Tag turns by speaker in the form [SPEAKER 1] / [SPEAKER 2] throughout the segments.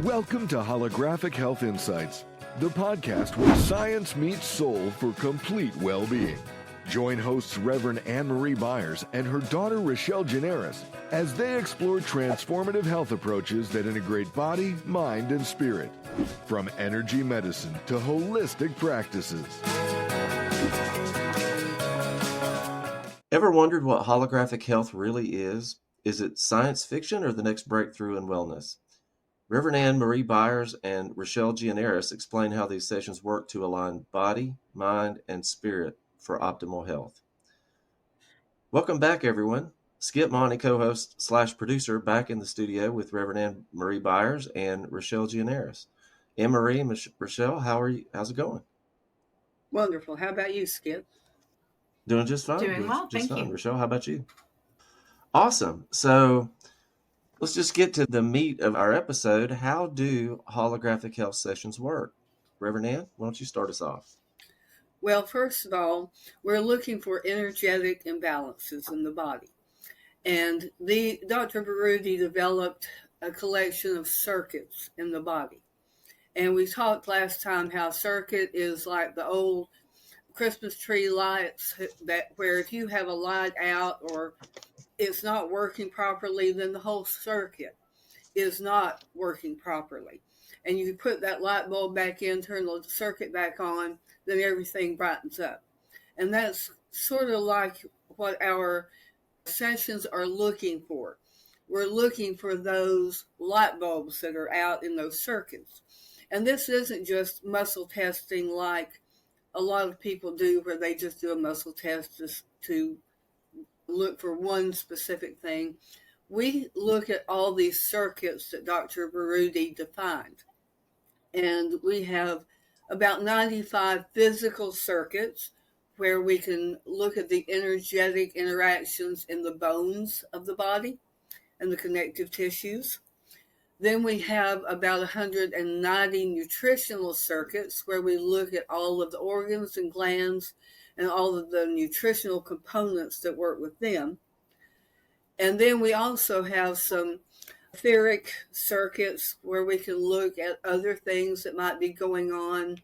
[SPEAKER 1] Welcome to Holographic Health Insights, the podcast where science meets soul for complete well-being. Join hosts Reverend Anne-Marie Byers and her daughter Rochelle Generis as they explore transformative health approaches that integrate body, mind, and spirit, from energy medicine to holistic practices.
[SPEAKER 2] Ever wondered what holographic health really is? Is it science fiction or the next breakthrough in wellness? Reverend Anne-Marie Byers and Rochelle Generis explain how these sessions work to align body, mind, and spirit for optimal health. Welcome back, everyone. Skip Monty, co-host / producer, back in the studio with Reverend Anne-Marie Byers and Rochelle Generis. Anne-Marie and Rochelle, how's it going?
[SPEAKER 3] Wonderful. How about you, Skip?
[SPEAKER 2] Doing just fine.
[SPEAKER 4] Doing well,
[SPEAKER 2] just
[SPEAKER 4] thank
[SPEAKER 2] fine.
[SPEAKER 4] you.
[SPEAKER 2] Rochelle, how about you? Awesome. So let's just get to the meat of our episode. How do holographic health sessions work? Reverend Ann, why don't you start us off?
[SPEAKER 3] Well, first of all, we're looking for energetic imbalances in the body. And Dr. Baroudi developed a collection of circuits in the body. And we talked last time how circuit is like the old Christmas tree lights, that where if you have a light out or it's not working properly, then the whole circuit is not working properly. And you put that light bulb back in, turn the circuit back on, then everything brightens up. And that's sort of like what our sessions are looking for. We're looking for those light bulbs that are out in those circuits. And this isn't just muscle testing like a lot of people do, where they just do a muscle test to look for one specific thing. We look at all these circuits that Dr. Baroudi defined. And we have about 95 physical circuits where we can look at the energetic interactions in the bones of the body and the connective tissues. Then we have about 190 nutritional circuits where we look at all of the organs and glands and all of the nutritional components that work with them. And then we also have some etheric circuits where we can look at other things that might be going on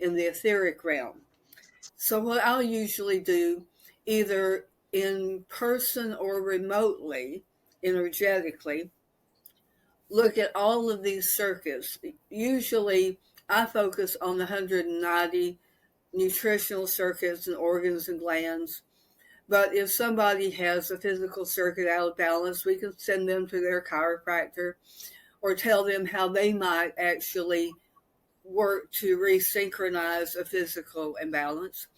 [SPEAKER 3] in the etheric realm. So what I'll usually do, either in person or remotely, energetically, look at all of these circuits. Usually I focus on the 190 nutritional circuits and organs and glands. But if somebody has a physical circuit out of balance, we can send them to their chiropractor or tell them how they might actually work to resynchronize a physical imbalance.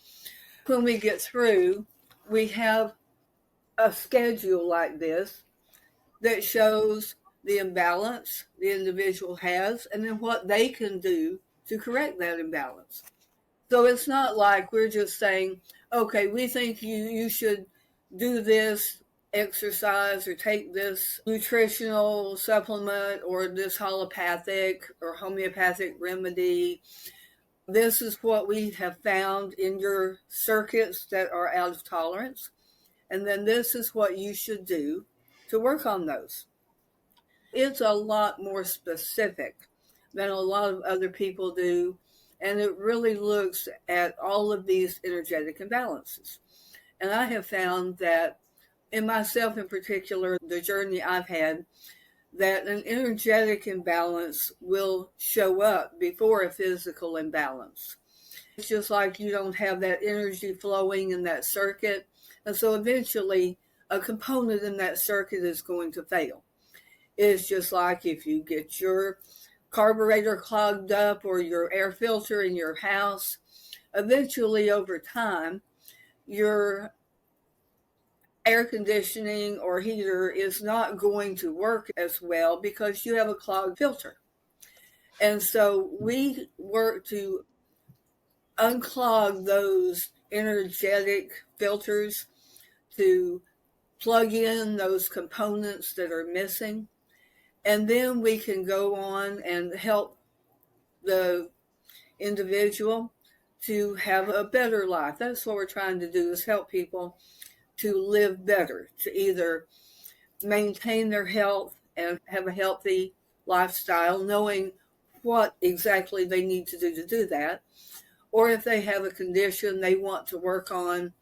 [SPEAKER 3] When we get through, we have a schedule like this that shows the imbalance the individual has and then what they can do to correct that imbalance. So it's not like we're just saying, okay, we think you should do this exercise or take this nutritional supplement or this allopathic or homeopathic remedy. This is what we have found in your circuits that are out of tolerance. And then this is what you should do to work on those. It's a lot more specific than a lot of other people do. And it really looks at all of these energetic imbalances. And I have found that in myself in particular, the journey I've had, that an energetic imbalance will show up before a physical imbalance. It's just like you don't have that energy flowing in that circuit. And so eventually a component in that circuit is going to fail. It's just like if you get your carburetor clogged up or your air filter in your house, eventually over time, your air conditioning or heater is not going to work as well because you have a clogged filter. And so we work to unclog those energetic filters, to plug in those components that are missing. And then we can go on and help the individual to have a better life. That's what we're trying to do, is help people to live better, to either maintain their health and have a healthy lifestyle, knowing what exactly they need to do that. Or if they have a condition they want to work on.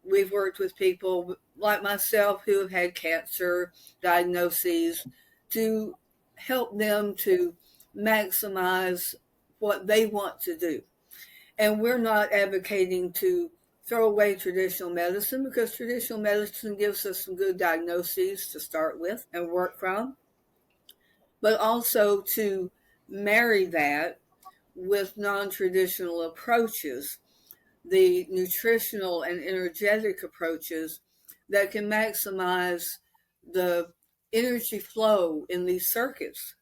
[SPEAKER 3] We've worked with people like myself who have had cancer diagnoses to help them to maximize what they want to do. And we're not advocating to throw away traditional medicine, because traditional medicine gives us some good diagnoses to start with and work from, but also to marry that with non-traditional approaches, the nutritional and energetic approaches that can maximize the energy flow in these circuits.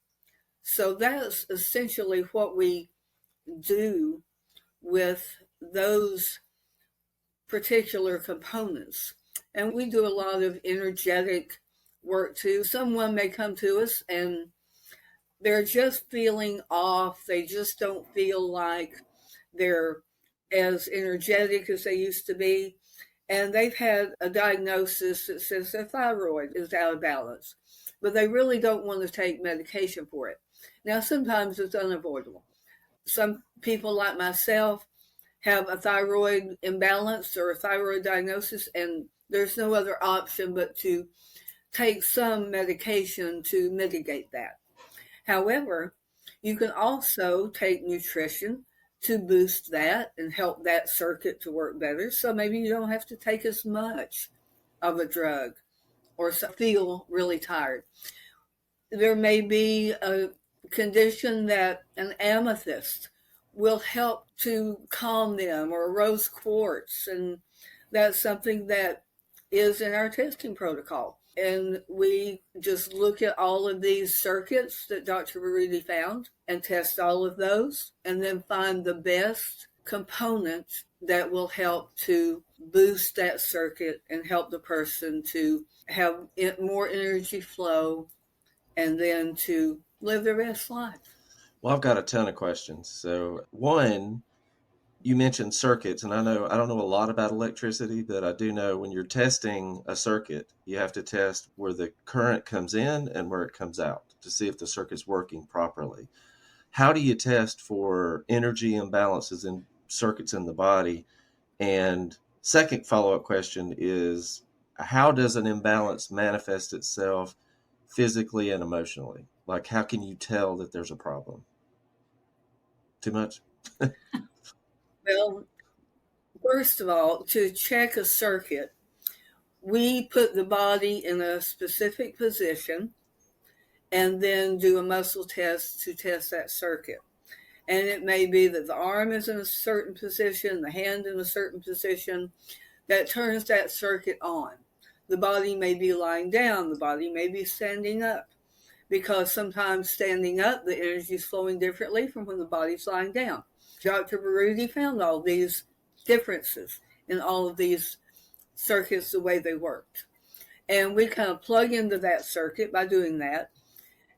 [SPEAKER 3] So that's essentially what we do with those particular components. And we do a lot of energetic work too. Someone may come to us and they're just feeling off. They just don't feel like they're as energetic as they used to be. And they've had a diagnosis that says their thyroid is out of balance, but they really don't want to take medication for it. Now, sometimes it's unavoidable. Some people like myself have a thyroid imbalance or a thyroid diagnosis, and there's no other option but to take some medication to mitigate that. However, you can also take nutrition to boost that and help that circuit to work better. So maybe you don't have to take as much of a drug or feel really tired. There may be a condition that an amethyst will help to calm them, or a rose quartz, and that's something that is in our testing protocol. And we just look at all of these circuits that Dr. Baruti found and test all of those, and then find the best component that will help to boost that circuit and help the person to have more energy flow and then to live their best life.
[SPEAKER 2] Well, I've got a ton of questions. So, one, you mentioned circuits, and I don't know a lot about electricity, but I do know when you're testing a circuit, you have to test where the current comes in and where it comes out to see if the circuit's working properly. How do you test for energy imbalances in circuits in the body? And second follow-up question is, how does an imbalance manifest itself physically and emotionally? Like, how can you tell that there's a problem? Too much?
[SPEAKER 3] Well, first of all, to check a circuit, we put the body in a specific position and then do a muscle test to test that circuit. And it may be that the arm is in a certain position, the hand in a certain position, that turns that circuit on. The body may be lying down, the body may be standing up, because sometimes standing up, the energy is flowing differently from when the body's lying down. Dr. Baruti found all these differences in all of these circuits, the way they worked. And we kind of plug into that circuit by doing that.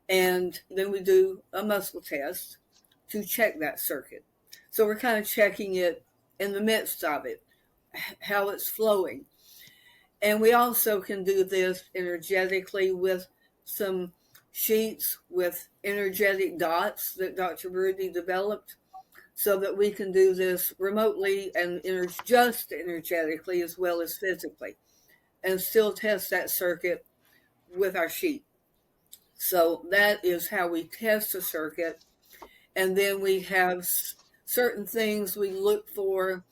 [SPEAKER 3] And then we do a muscle test to check that circuit. So we're kind of checking it in the midst of it, how it's flowing. And we also can do this energetically with some sheets with energetic dots that Dr. Baruti developed, so that we can do this remotely and just energetically as well as physically, and still test that circuit with our sheet. So that is how we test a circuit. And then we have certain things we look for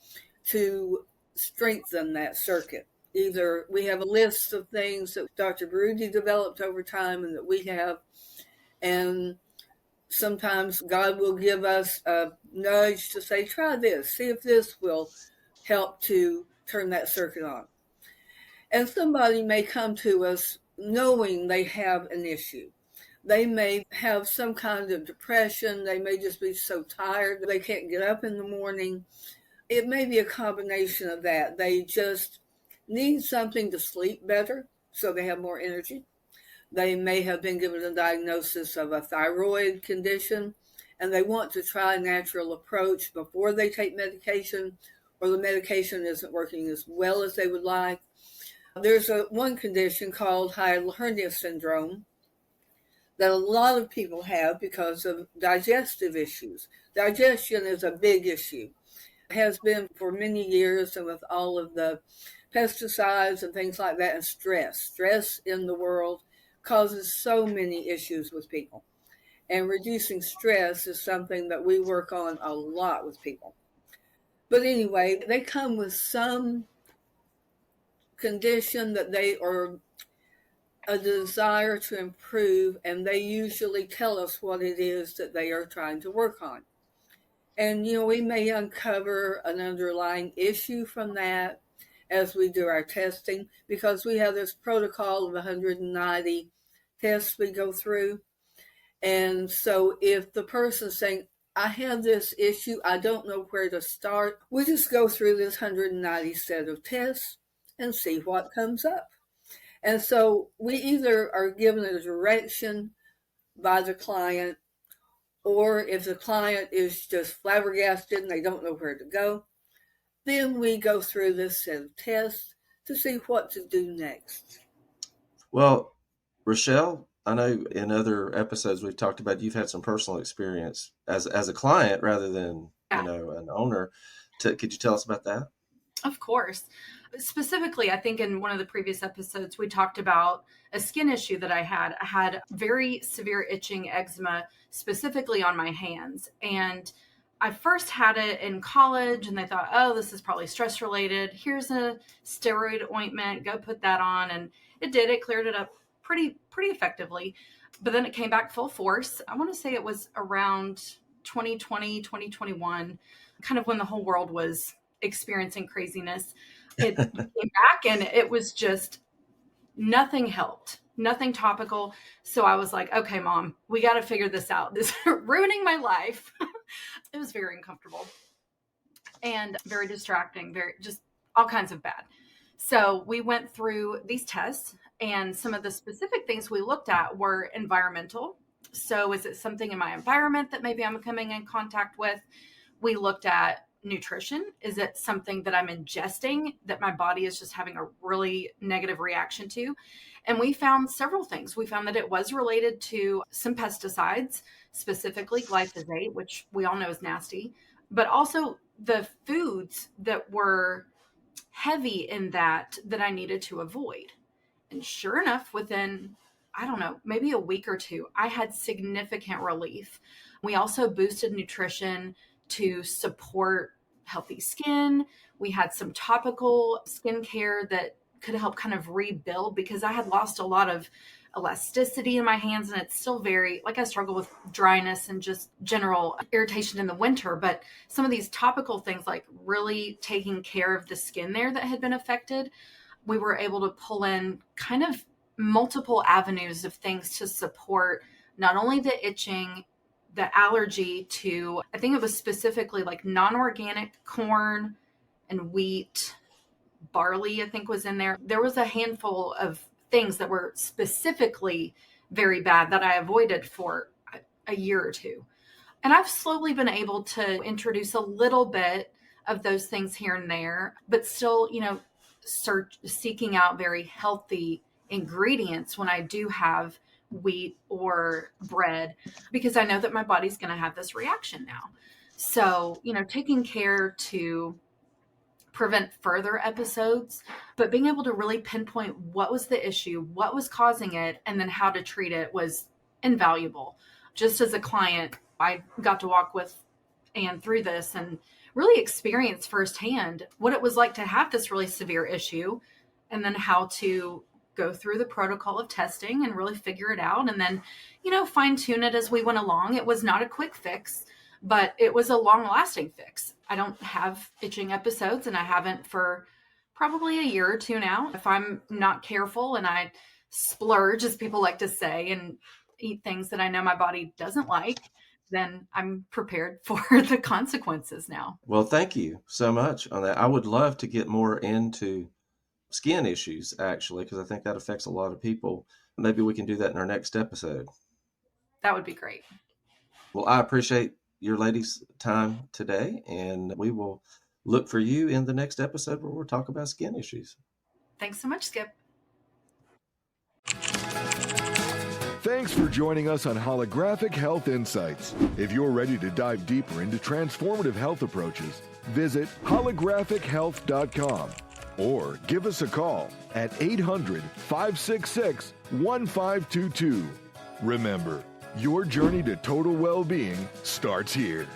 [SPEAKER 3] to strengthen that circuit. Either we have a list of things that Dr. Baruti developed over time and that we have, and sometimes God will give us a nudge to say, try this, see if this will help to turn that circuit on. And somebody may come to us knowing they have an issue. They may have some kind of depression. They may just be so tired that they can't get up in the morning. It may be a combination of that. They just need something to sleep better so they have more energy. They may have been given a diagnosis of a thyroid condition, and they want to try a natural approach before they take medication, or the medication isn't working as well as they would like. There's one condition called hiatal hernia syndrome that a lot of people have because of digestive issues. Digestion is a big issue. It has been for many years, and with all of the pesticides and things like that, and stress in the world causes so many issues with people. And reducing stress is something that we work on a lot with people. But anyway, they come with some condition that they are a desire to improve, and they usually tell us what it is that they are trying to work on. And, we may uncover an underlying issue from that as we do our testing, because we have this protocol of 190 tests we go through. And so if the person's saying, I have this issue, I don't know where to start, we just go through this 190 set of tests and see what comes up. And so we either are given a direction by the client, or if the client is just flabbergasted and they don't know where to go, then we go through this set of tests to see what to do next.
[SPEAKER 2] Well, Rochelle, I know in other episodes we've talked about you've had some personal experience as a client rather than an owner. Could you tell us about that?
[SPEAKER 4] Of course. Specifically, I think in one of the previous episodes, we talked about a skin issue that I had. I had very severe itching eczema, specifically on my hands. And I first had it in college, and they thought, oh, this is probably stress related. Here's a steroid ointment. Go put that on. And it did. It cleared it up pretty effectively. But then it came back full force. I want to say it was around 2020, 2021, kind of when the whole world was experiencing craziness. It came back, and it was just nothing helped, nothing topical. So I was like, okay, Mom, we got to figure this out. This is ruining my life. It was very uncomfortable and very distracting, very just all kinds of bad. So we went through these tests, and some of the specific things we looked at were environmental. So is it something in my environment that maybe I'm coming in contact with? We looked at nutrition. Is it something that I'm ingesting that my body is just having a really negative reaction to? And we found several things. We found that it was related to some pesticides, specifically glyphosate, which we all know is nasty, but also the foods that were heavy in that I needed to avoid. And sure enough, within, I don't know, maybe a week or two, I had significant relief. We also boosted nutrition to support healthy skin. We had some topical skincare that could help kind of rebuild, because I had lost a lot of elasticity in my hands, and it's still very, like, I struggle with dryness and just general irritation in the winter. But some of these topical things, like really taking care of the skin there that had been affected, we were able to pull in kind of multiple avenues of things to support not only the itching, the allergy to, I think it was specifically like non-organic corn and wheat, barley, I think was in there. There was a handful of things that were specifically very bad that I avoided for a year or two. And I've slowly been able to introduce a little bit of those things here and there, but still, seeking out very healthy ingredients when I do have wheat or bread, because I know that my body's going to have this reaction now. So, taking care to prevent further episodes, but being able to really pinpoint what was the issue, what was causing it, and then how to treat it was invaluable. Just as a client, I got to walk with Anne through this and really experience firsthand what it was like to have this really severe issue, and then how to go through the protocol of testing and really figure it out, and then, fine tune it as we went along. It was not a quick fix, but it was a long lasting fix. I don't have itching episodes, and I haven't for probably a year or two now. If I'm not careful and I splurge, as people like to say, and eat things that I know my body doesn't like, then I'm prepared for the consequences now.
[SPEAKER 2] Well, thank you so much on that. I would love to get more into skin issues, actually, because I think that affects a lot of people. Maybe we can do that in our next episode.
[SPEAKER 4] That would be great.
[SPEAKER 2] Well, I appreciate your ladies' time today, and we will look for you in the next episode where we'll talk about skin issues.
[SPEAKER 4] Thanks so much, Skip.
[SPEAKER 1] Thanks for joining us on Holographic Health Insights. If you're ready to dive deeper into transformative health approaches, visit holographichealth.com or give us a call at 800-566-1522. Remember, your journey to total well-being starts here.